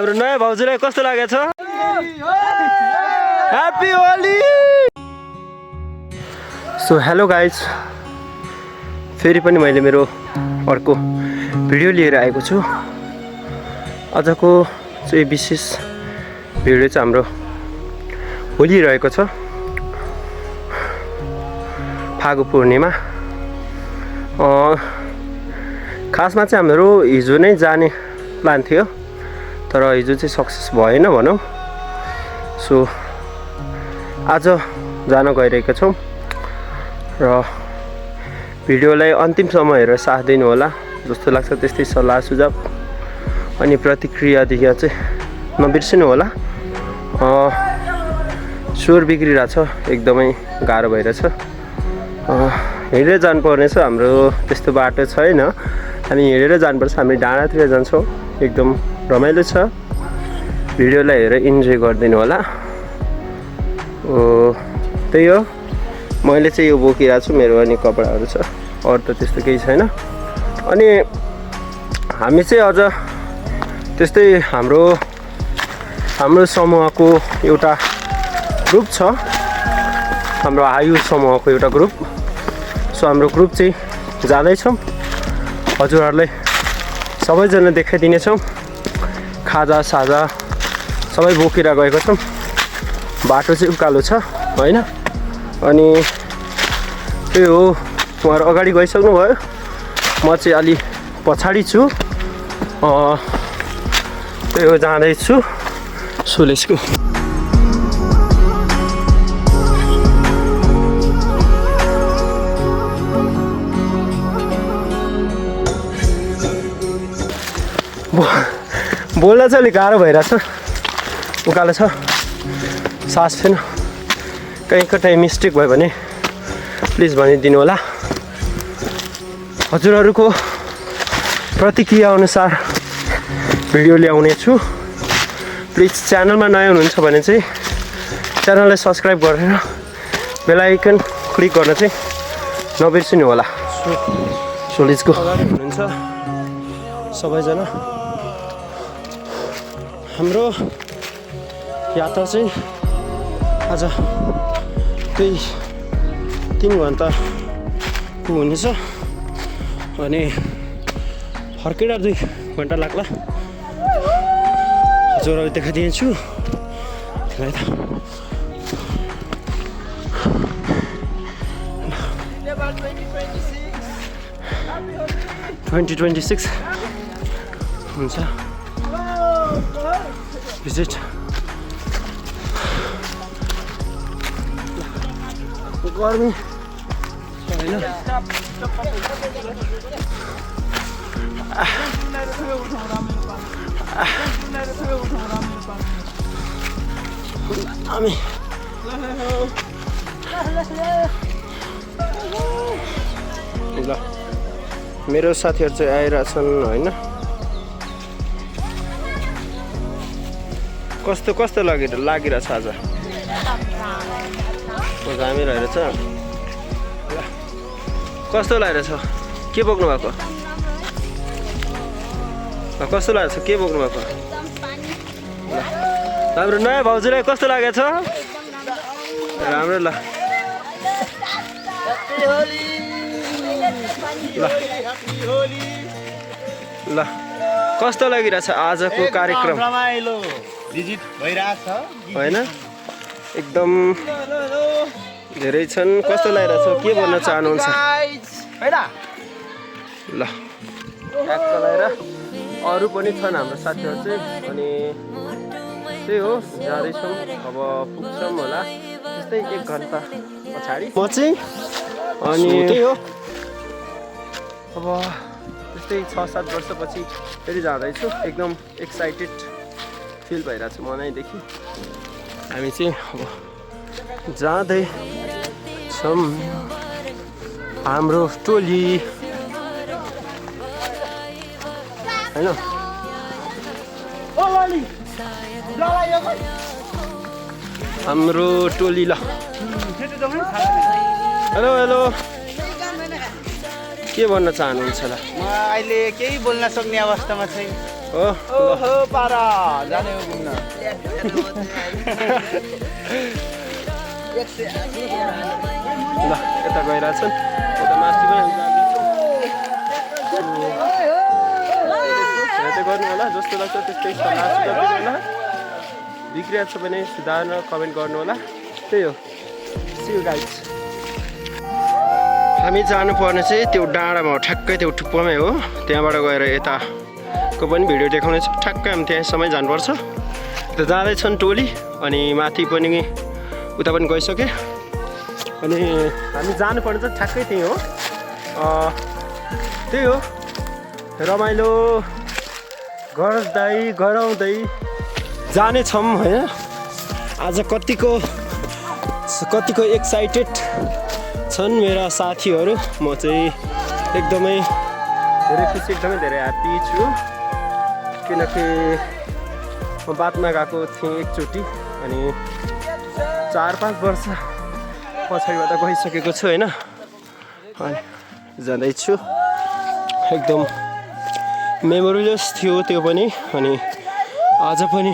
हाम्रो नयाँ भाउजूलाई कस्तो लागेको छ? Happy Holi! So hello guys, फेरि पनि मैले मेरो अर्को भिडियो लिएर आएको छु। आजको चाहिँ विशेष भिडियो चाहिँ हाम्रो होली रहेको छ, फागु पूर्णिमा। खासमा चाहिँ हाम्रो हिजो नै जाने प्लान थियो, तर हिजो चाहिँ सक्सेस भएन भनौँ। सो आज जान गइरहेका छौँ र भिडियोलाई अन्तिमसम्म हेरेर साथ दिनु होला जस्तो लाग्छ। त्यस्तै सल्लाह सुझाव अनि प्रतिक्रिया दिया चाहिँ नबिर्सिनु होला। स्वर बिग्रिरहेको छ, एकदमै गाह्रो भइरहेछ। हिँडेर जानुपर्नेछ, हाम्रो त्यस्तो बाटो छैन, हामी हिँडेर जानुपर्छ। हामी डाँडातिर जान्छौँ, एकदम रमाइलो छ। भिडियोलाई हेरेर इन्जोय गरिदिनु होला। त्यही हो, मैले चाहिँ यो बोकिरहेको छु, मेरो अनि कपडाहरू छ, अरू त त्यस्तो केही छैन। अनि हामी चाहिँ अझ त्यस्तै हाम्रो समूहको एउटा ग्रुप छ, हाम्रो आयु समूहको एउटा ग्रुप। सो हाम्रो ग्रुप चाहिँ जाँदैछौँ, हजुरहरूलाई सबैजना देखाइदिनेछौँ। खाजा साजा सबै बोकेर गएको छौँ। बाटो चाहिँ उकालो छ होइन। अनि त्यही हो, उहाँहरू अगाडि गइसक्नु भयो, म चाहिँ अलि पछाडि छु। त्यही हो, जाँदैछु। So let's go. बोल्न चाहिँ अलिक गाह्रो भइरहेछ, उकालो छ, सास फेर्नु। कहीँ कतै मिस्टेक भयो भने प्लिज भनिदिनु होला। हजुरहरूको प्रतिक्रिया अनुसार भिडियो ल्याउने छु। प्लिज च्यानलमा नयाँ हुनुहुन्छ भने चाहिँ च्यानललाई सब्सक्राइब गरेर बेल आइकन क्लिक गर्न चाहिँ नबिर्सिनु होला। So let's go. हुनुहुन्छ सबैजना। हाम्रो यात्रा चाहिँ आज त्यही 3 घन्टाको हुनेछ अनि फर्केर 2 घन्टा लाग्ला। हजुरहरू देखाइदिन्छु त्यसलाई त। 2026 हुन्छ भिजिट। गर्मी छैन, हामी ल मेरो साथीहरू चाहिँ आइरहेछन् होइन। कस्तो लागिरहेछ आज? घामी रहेछ। कस्तो लागिरहेछ? के बोक्नु भएको? कस्तो लागेको छ? के बोक्नु भएको? हाम्रो नयाँ भाउजूलाई कस्तो लागेको छ? राम्रो। ल ल कस्तो लागिरहेछ आजको कार्यक्रम? होइन, एकदम धेरै छन्। कस्तो लागिरहेछ? के भन्न चाहनुहुन्छ? ल ट्याक्क लगाएर अरू पनि छन् हाम्रो साथीहरू चाहिँ। अनि त्यही हो, जाँदैछौँ। अब पुग्छौँ होला त्यस्तै 1 घन्टा पछाडि म चाहिँ। अनि त्यही हो, अब त्यस्तै 6-7 वर्षपछि फेरि जाँदैछु। एकदम एक्साइटेड फिल भइरहेको छ मनैदेखि। हामी चाहिँ अब जाँदैछौँ, हाम्रो टोली होइन। हाम्रो टोली। ल हेलो हेलो, के भन्न चाहनुहुन्छ? ल म अहिले केही बोल्न सक्ने अवस्थामा छैन। ओहो पारा जाने हो घुम्न ल यता गइरहेछन् यता माथि पनि हेर्दै गर्नु होला जस्तो लाग्छ त्यस्तै सल्लाह सुझाव दिनु होला बिग्रिएको छ भने सुधार्न कमेन्ट गर्नु होला त्यही हो सी यु गाइज हामी जानुपर्ने चाहिँ त्यो डाँडामा हो ठ्याक्कै त्यो टुप्पोमै हो त्यहाँबाट गएर यताको पनि भिडियो देखाउने छ ठ्याक्कै हामी त्यहाँसम्म जानुपर्छ त्यो जाँदैछन् टोली अनि माथि पनि उता पनि गइसके अनि हामी जानुपर्ने चाहिँ ठ्याक्कै त्यही हो त्यही हो रमाइलो गर्दै गराउँदै जानेछौँ होइन आज कतिको एक्साइटेड छन् मेरा साथीहरू म चाहिँ एकदमै धेरै खुसी एकदमै धेरै ह्याप्पी छु किनकि म बादमा गएको थिएँ एकचोटि अनि 4-5 वर्ष पछाडिबाट गइसकेको छु होइन अनि जाँदैछु एकदम मेमोरियस थियो त्यो पनि अनि आज पनि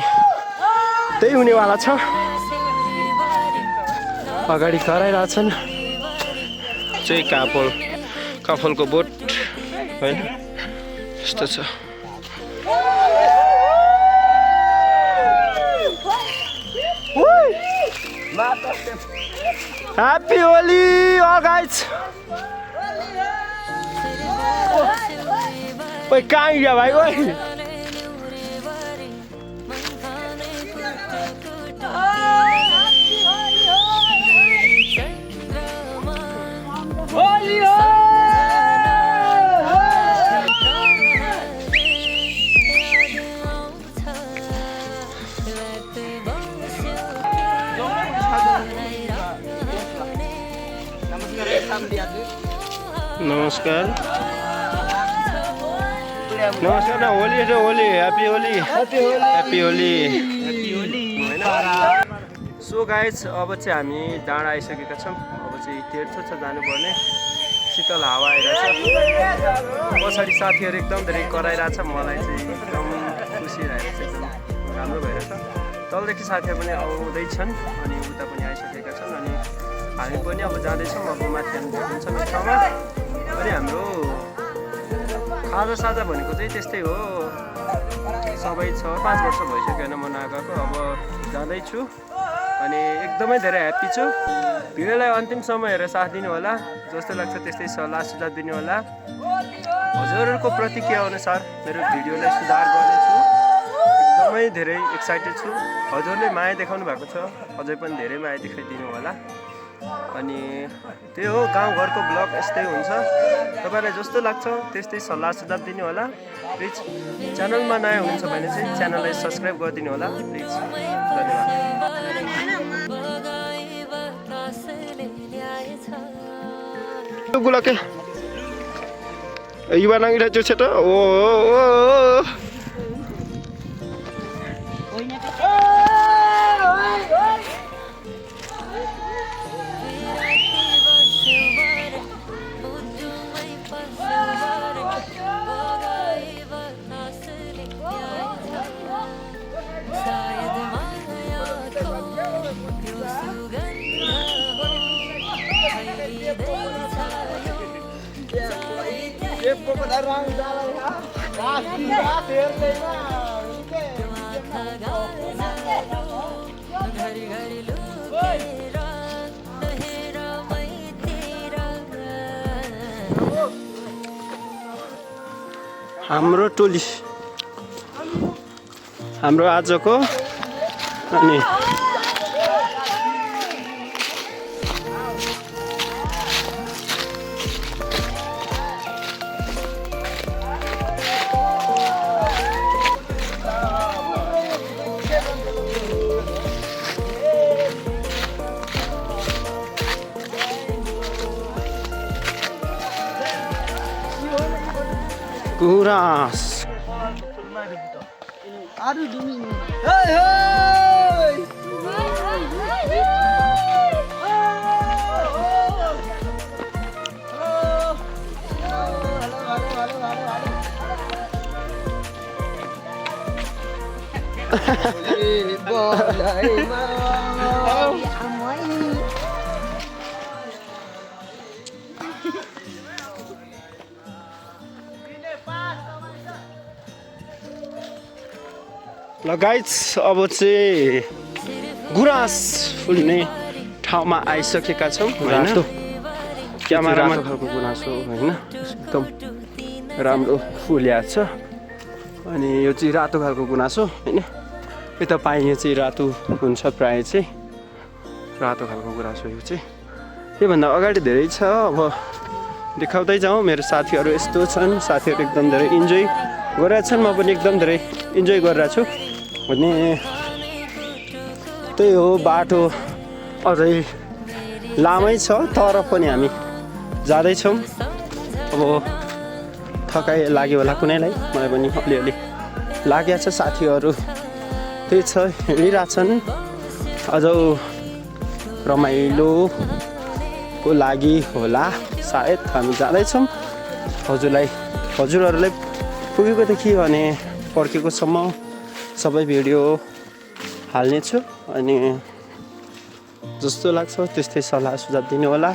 त्यही हुनेवाला छ अगाडि कराइरहेछन् चाहिँ काफलको बोट होइन यस्तो छ ह्याप्पी होली all guys ओए कहाँ गया भाइ ओए नमस्कार नमस्कार ना होली छ Holi happy Holi so guys अब चाहिँ हामी डाँडा आइसकेका छौँ अब चाहिँ तेर्सो छ जानुपर्ने शीतल हावा आइरहेछ पछाडि साथीहरू एकदम धेरै कराइरहेछ मलाई चाहिँ एकदम खुसी रहेछ एकदम राम्रो भइरहेछ तलदेखि साथीहरू पनि आउँदैछन् अनि उता पनि आइसकेका छन् अनि हामी पनि अब जाँदैछौँ अब माथि हामी भेटिन्छौँ एक ठाउँमा अनि हाम्रो खाजा साजा भनेको चाहिँ त्यस्तै हो सबै 6-5 वर्ष भइसक्यो होइन म नगएको अब जाँदैछु अनि एकदमै धेरै ह्याप्पी छु भिडियोलाई अन्तिमसम्म हेरेर साथ दिनु होला जस्तो लाग्छ त्यस्तै सल्लाह सुझाव दिनु होला हजुरहरूको प्रतिक्रिया अनुसार मेरो भिडियोलाई सुधार गर्नेछु एकदमै धेरै एक्साइटेड छु हजुरले माया देखाउनु भएको छ अझै पनि धेरै माया देखाइदिनु होला अनि त्यही हो गाउँघरको ब्लग यस्तै हुन्छ तपाईँलाई जस्तो लाग्छ त्यस्तै सल्लाह सुझाव दिनु होला प्लिज च्यानलमा नयाँ हुनुहुन्छ भने चाहिँ च्यानललाई सब्सक्राइब गरिदिनु होला प्लिज धन्यवाद गुलाके युवा नाङ्गिरा जो छ त ओ हाम्रो टोली हाम्रो आजको अनि Kuras. Aduh dingin. Hei hei. ल गाइज अब चाहिँ गुराँस फुल्ने ठाउँमा आइसकेका छौँ होइन क्यामेरामा खालको गुराँस हो होइन एकदम राम्रो फुल्या छ अनि यो चाहिँ रातो खालको गुनास हो होइन यता पाइने चाहिँ रातो हुन्छ प्रायः चाहिँ रातो खालको गुराँस हो यो चाहिँ योभन्दा अगाडि धेरै छ अब देखाउँदै जाउँ मेरो साथीहरू यस्तो छन् साथीहरू एकदम धेरै इन्जोय गरिरहेको छन् म पनि एकदम धेरै इन्जोय गरिरहेको छु अनि त्यही हो बाटो अझै लामै छ तर पनि हामी जाँदैछौँ अब थकाइ लाग्यो होला कुनैलाई मलाई पनि अलिअलि लागेको छ साथीहरू त्यही छ हिँडिरहेछन् अझ रमाइलोको लागि होला सायद हामी जाँदैछौँ हजुरहरूलाई पुगेको त के भने पर्खेकोसम्म सबै भिडियो हाल्नेछु अनि जस्तो लाग्छ त्यस्तै सल्लाह सुझाव दिनु होला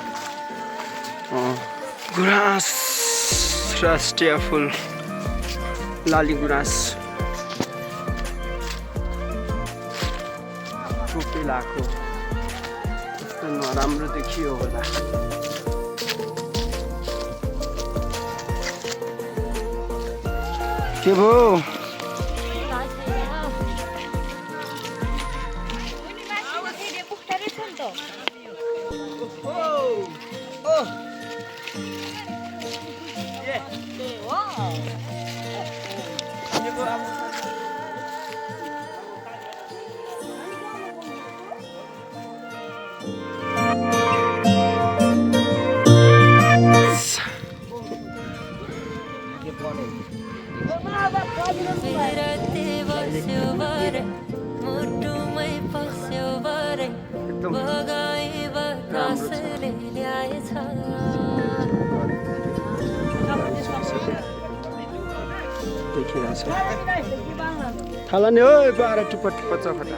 गुराँस राष्ट्रिय फुल लाली गुराँस टोपी लाएको कस्तो नराम्रो देखियो होला के भयो थाला नि ओइ बाह्र टुप्पा टुप्पा चखटा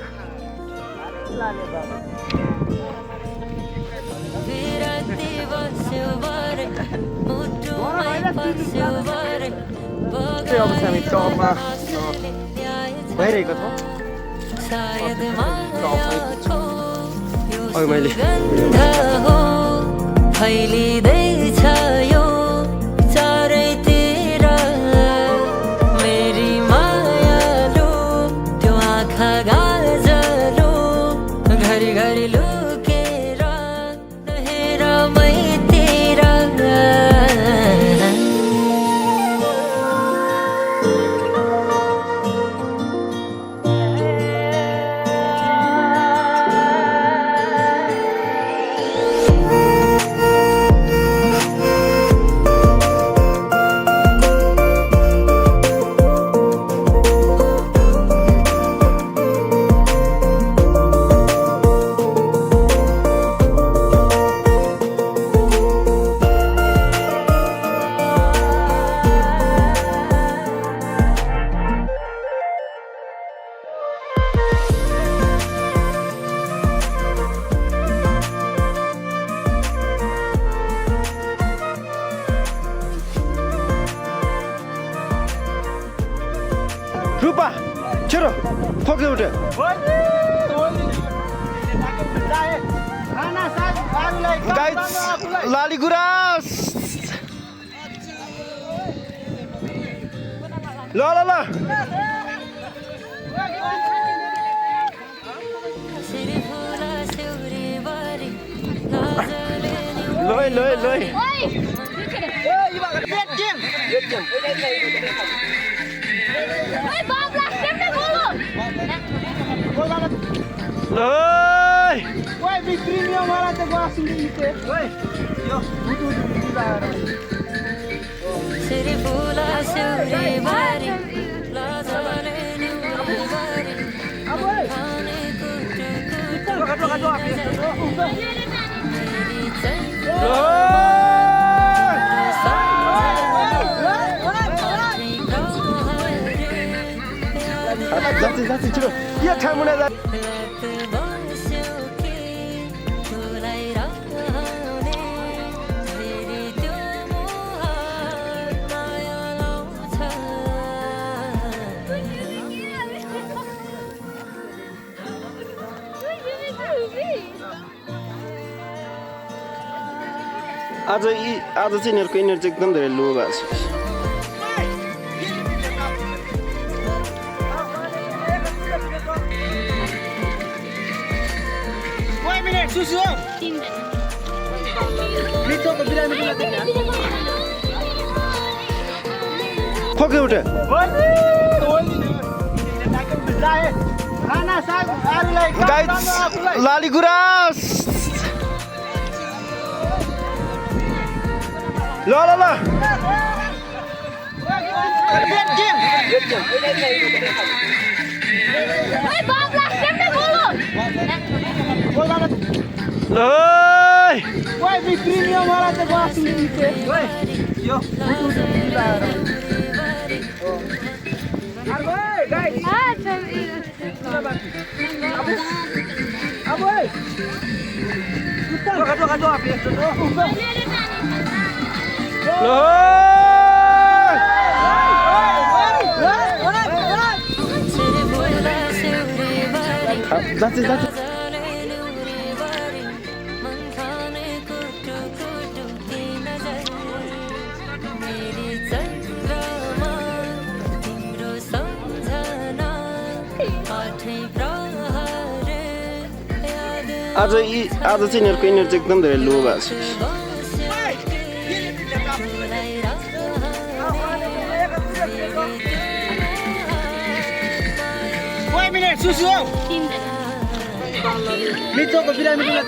अब हामी टपमा भइरहेको छ अघि मैले फैलिँदैछ यो चारैतिर मेरी मायालु त्यो आँखा गाजलो घरि घरि लुकेर हेर मैतिर रुपा छिरो फोक्यो उठ्यो लाली गुराँस ल ल ल लोय लोय लोय लोय Oi, vitrinho agora te gosto de ter. Oi. Yo, tudo Siri fula suri bari. Lazale ni bari. Aboy. Kado जाती छिटो के ठामुना जा आज चाहिँ यिनीहरूको एनर्जी एकदम धेरै लो भएको छ सुसु मिठोको बिरामी खोके उठे खाना साग आलुलाई गाइस लाली गुराँस ल ल ल Vai vir premium lá até gosto de ter. Vai. Yo. Argoi, guys. Aboy. Kado api itu. जाती आज चाहिँ यिनीहरूको एनर्जी एकदम धेरै लो भएको छ सुसु मिठोको बिरामी ल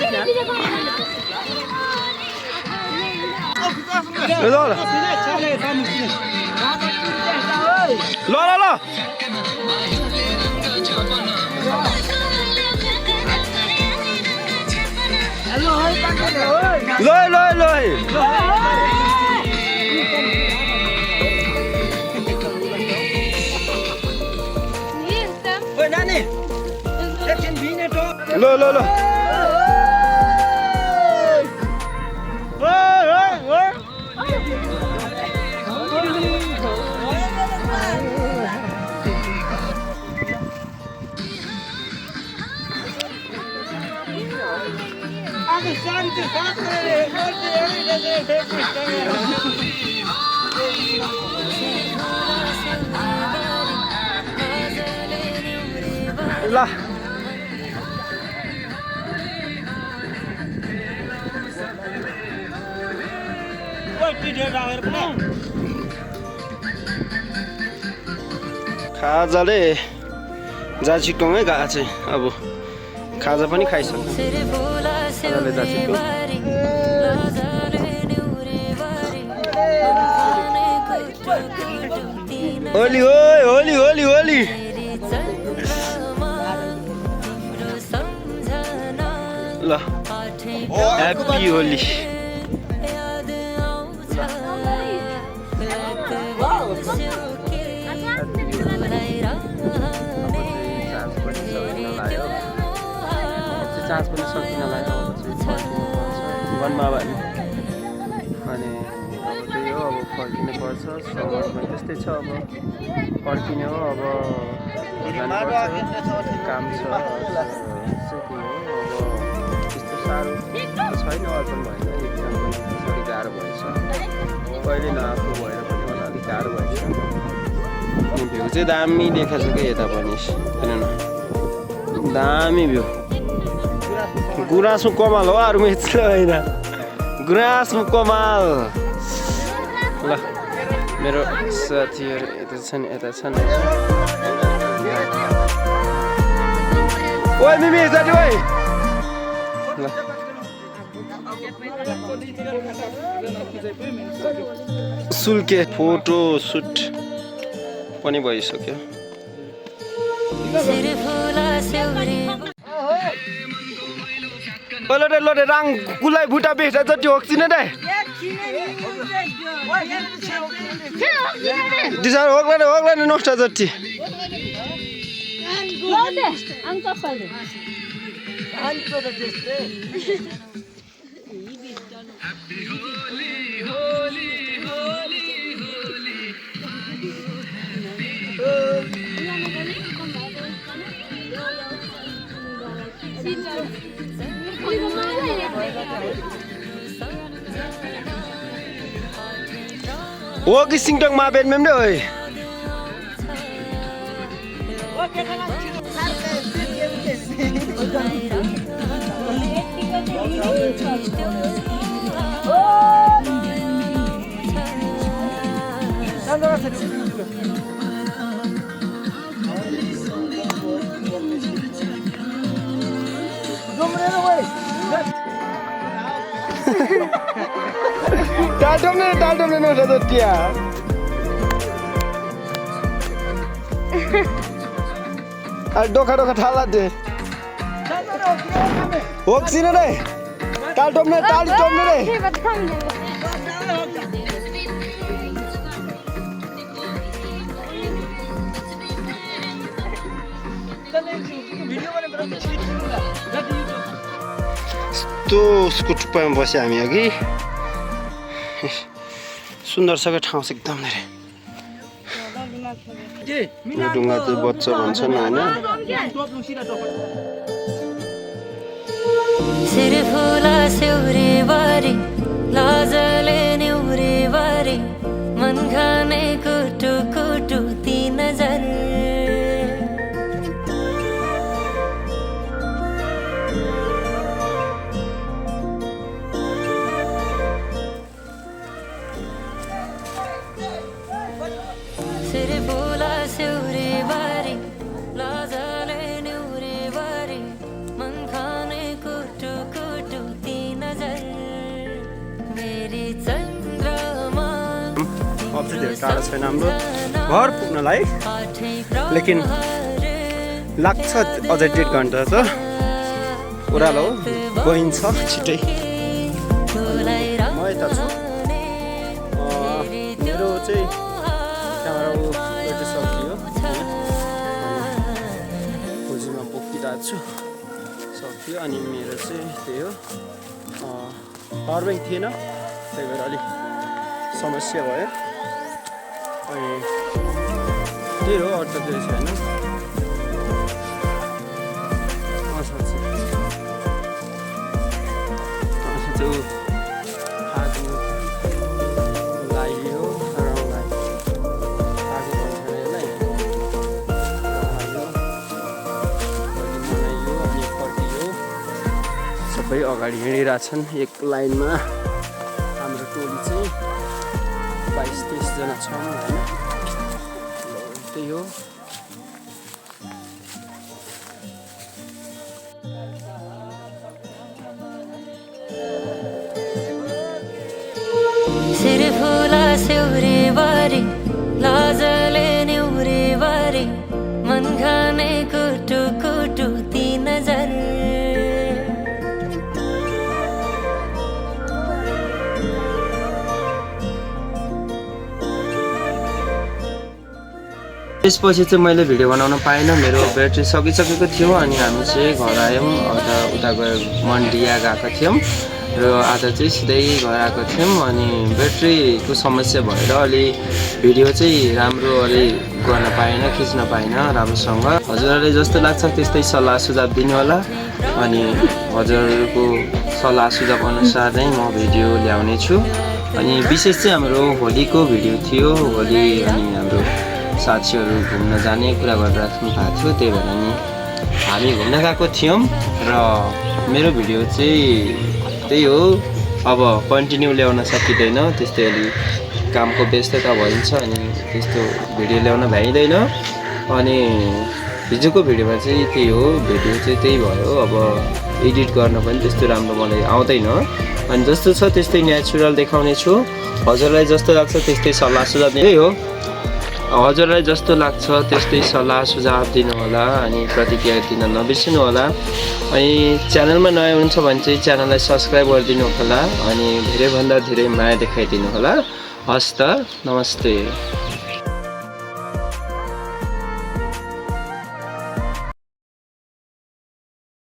Oi, Nani. एकछिन भिने टो ल आगे शान्ति साथले गर्दै ल खाजाले जाचिटोमै गएको चाहिँ अब खाजा पनि खाइसक्यो खाजाले जाचिटो होली ओइ होली होली होली ल ह्याप्पी होली चार्ज पनि सकिनलाई अब वनमा अब अनि अब त्यही हो अब फर्किनु पर्छ समयमा त्यस्तै छ अब फर्किने हो अब काम छ अब त्यस्तो साह्रो छैन अर्पण भएन एक्जाम पनि अलिक गाह्रो भएछ कहिले नआएको भएर पनि मलाई अलिक गाह्रो भएछ भ्यू चाहिँ दामी देखाएको छ कि यता पनि हेर्नु न दामी भ्यू गुराँसमा कमाल हो अरू मेचले होइन गुराँसमा कमाल ल मेरो साथीहरू यता छन् ओइ मिमी साथी ओइ ल सुल्के फोटो सुट पनि भइसक्यो लोटे राङ कुलाई भुटा बेटा जति होक्सिन दे दिसा होग्ला ने नष्ट जति Sote, ang kapal. Anto da teste. Ô cái sinh động mà bên mềm đời. Dalam ni nak ada dia. Doka thala deh. Walk sini deh. Tal tom ni deh. Tu skuter pun bosnya kami lagi. सुन्दर छ ठाउँ चाहिँ एकदम धेरै यो ढुङ्गा चाहिँ बच्चा भन्छन् होइन सिर फुला सेउरे बारी लाजले न्युरे बारी मन खाने कुटु कुटु ती नजर सिर फुला सेउरे बारी लाजले न्युरे बारी मन खाने कुटु कुटु ती नजर मेरी चन्द्रमा अब चाहिँ धेरै टाढा छैन हाम्रो घर पुग्नलाई लेकिन लाग्छ अझै 1.5 घन्टा त ओह्रालो गइन्छ छिटै म यता छु मेरो चाहिँ क्यामेरा सकियो खोजीमा बोकिरहेको छु सकियो अनि मेरो चाहिँ त्यही हो पावर ब्याङ्क थिएन त्यही भएर अलिक समस्या भयो अनि त्यही हो अरू त केही छैन सबै अगाडि हिँडिरहेछन् एक लाइनमा हाम्रो टोली चाहिँ 22-23 जना छौँ होइन त्यही हो सिर फुला सेउरे बारी लाजले न्युरे बारी मन खाने कुटु कुटु ती नजर त्यसपछि चाहिँ मैले भिडियो बनाउन पाइनँ मेरो ब्याट्री सकिसकेको थियो अनि हामी चाहिँ घर आयौँ उता गएर मन्डिया गएका थियौँ र आज चाहिँ सिधै घर आएको थियौँ अनि ब्याट्रीको समस्या भएर अलि भिडियो चाहिँ राम्रो अलि गर्न पाएन खिच्न पाएन राम्रोसँग हजुरहरूले जस्तो लाग्छ त्यस्तै सल्लाह सुझाव दिनु होला अनि हजुरहरूको सल्लाह सुझाव अनुसार नै म भिडियो ल्याउने छु अनि विशेष चाहिँ हाम्रो होलीको भिडियो थियो होली अनि हाम्रो साथीहरू घुम्न जाने कुरा गरिराख्नु भएको थियो त्यही भएर नि हामी घुम्न गएको थियौँ र मेरो भिडियो चाहिँ त्यही हो अब कन्टिन्यू ल्याउन सकिँदैन त्यस्तै अलि कामको व्यस्तता भइन्छ अनि त्यस्तो भिडियो ल्याउन भ्याइँदैन अनि हिजोको भिडियोमा चाहिँ त्यही हो भिडियो चाहिँ त्यही भयो अब एडिट गर्न पनि त्यस्तो राम्रो मलाई आउँदैन अनि जस्तो छ त्यस्तै नेचुरल देखाउने छु हजुरलाई जस्तो लाग्छ त्यस्तै सल्लाह सुझाव त्यही हो हजुरलाई जस्तो लाग्छ त्यस्तै सल्लाह सुझाव दिनु होला अनि प्रतिक्रिया दिन नबिर्सनु होला अनि च्यानलमा नयाँ हुनुहुन्छ भने चाहिँ च्यानललाई सब्स्क्राइब गरिदिनु होला अनि धेरैभन्दा धेरै माया देखाइदिनु होला हस् त नमस्ते।